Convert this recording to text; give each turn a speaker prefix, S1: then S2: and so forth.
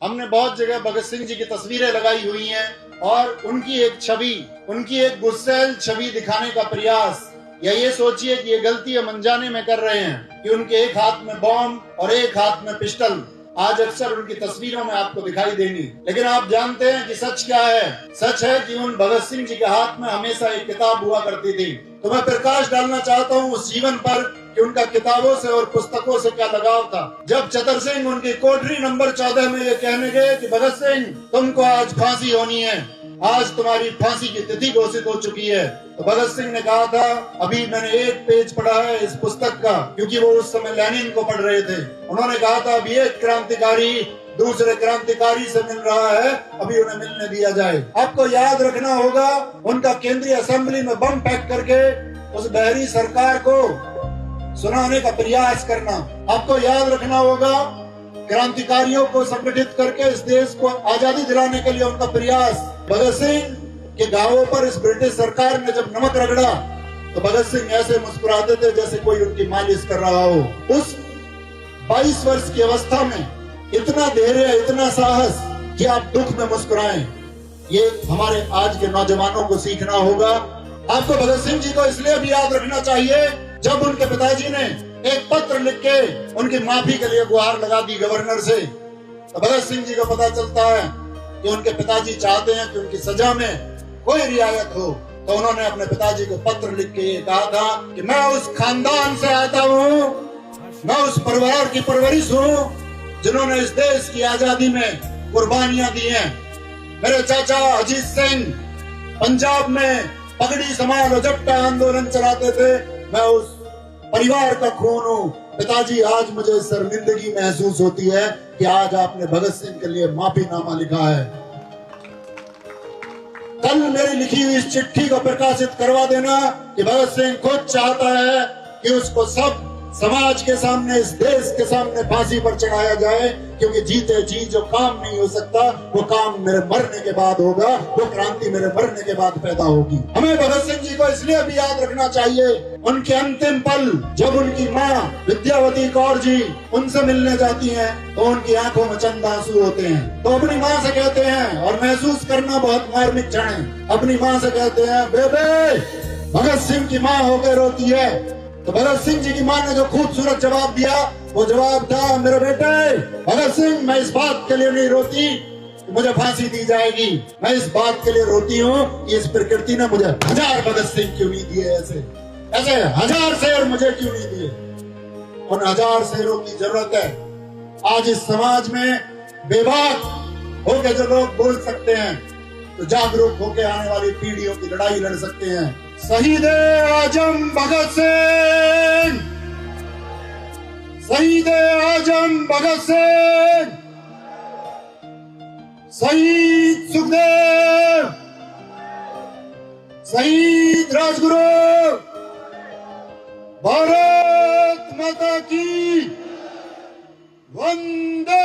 S1: हमने बहुत जगह भगत सिंह जी की तस्वीरें लगाई हुई हैं और उनकी एक छवि, उनकी एक गुस्सैल छवि दिखाने का प्रयास, या ये सोचिए कि ये गलती हम अनजाने में कर रहे हैं कि उनके एक हाथ में बॉम्ब और एक हाथ में पिस्टल आज अक्सर उनकी तस्वीरों में आपको दिखाई देंगी। लेकिन आप जानते हैं कि सच क्या है? सच है कि उन भगत सिंह जी के हाथ में हमेशा एक किताब हुआ करती थी। तो मैं प्रकाश डालना चाहता हूँ उस जीवन पर कि उनका किताबों से और पुस्तकों से क्या लगाव था। जब चतर सिंह उनकी कोठरी नंबर 14 में ये कहने गए कि भगत सिंह तुमको आज फांसी होनी है, आज तुम्हारी फांसी की तिथि घोषित हो चुकी है, तो भगत सिंह ने कहा था अभी मैंने एक पेज पढ़ा है इस पुस्तक का, क्योंकि वो उस समय लेनिन को पढ़ रहे थे। उन्होंने कहा था अभी एक क्रांतिकारी दूसरे क्रांतिकारी से मिल रहा है, अभी उन्हें मिलने दिया जाए। आपको याद रखना होगा उनका केंद्रीय असेंबली में बम फेंक करके उस बहरी सरकार को सुनाने का प्रयास करना। आपको याद रखना होगा क्रांतिकारियों को संगठित करके इस देश को आजादी दिलाने के लिए उनका प्रयास। भगत सिंह के गांवों पर इस ब्रिटिश सरकार ने जब नमक रगड़ा तो भगत सिंह ऐसे मुस्कुराते थे जैसे कोई उनकी मालिश कर रहा हो। उस 22 वर्ष की अवस्था में इतना धैर्य, इतना साहस कि आप दुख में मुस्कुराएं, ये हमारे आज के नौजवानों को सीखना होगा। आपको भगत सिंह जी को इसलिए भी याद रखना चाहिए जब उनके पिताजी ने एक पत्र लिख के उनकी माफी के लिए गुहार लगा दी गवर्नर से, तो भगत सिंह जी को पता चलता है कि उनके पिताजी चाहते हैं कि उनकी सजा में कोई रियायत हो। तो उन्होंने अपने पिताजी को पत्र लिख के ये कहा था कि मैं उस खानदान से आता हूँ, मैं उस परिवार की परवरिश हूँ जिन्होंने इस देश की आजादी में कुर्बानियां दी हैं। मेरे चाचा अजीत सिंह पंजाब में पगड़ी संभाल जट्टा आंदोलन चलाते थे, मैं उस परिवार का खून हूँ। पिताजी आज मुझे शर्मिंदगी महसूस होती है कि आज आपने भगत सिंह के लिए माफीनामा लिखा है। कल मेरी लिखी हुई इस चिट्ठी को प्रकाशित करवा देना कि भगत सिंह खुद चाहता है कि उसको सब समाज के सामने, इस देश के सामने फांसी पर चढ़ाया जाए, क्योंकि जीते जी जो काम नहीं हो सकता वो काम मेरे मरने के बाद होगा, वो क्रांति मेरे मरने के बाद पैदा होगी। हमें भगत सिंह जी को इसलिए भी याद रखना चाहिए उनके अंतिम पल जब उनकी माँ विद्यावती कौर जी उनसे मिलने जाती हैं तो उनकी आंखों में चंद आंसू होते हैं। तो अपनी माँ से कहते हैं, और महसूस करना बहुत मार्मिक क्षण है, अपनी माँ से कहते हैं बेबे भगत सिंह की माँ होकर रोती है। तो भगत सिंह जी की मां ने जो खूबसूरत जवाब दिया वो जवाब था, मेरे बेटे भगत सिंह मैं इस बात के लिए नहीं रोती कि मुझे फांसी दी जाएगी, मैं इस बात के लिए रोती हूँ कि इस प्रकृति ने मुझे 1000 भगत सिंह क्यों नहीं दिए, ऐसे 1000 शेर मुझे क्यों नहीं दिए। उन 1000 शेरों की जरूरत है। आज इस समाज में बेबाक होकर जो लोग बोल सकते हैं तो जागरूक होकर आने वाली पीढ़ियों की लड़ाई लड़ सकते हैं। शहीद आजम भगत सिंह, शहीद आजम भगत सिंह, शहीद सुखदेव, शहीद राजगुरु, भारत माता की वंदे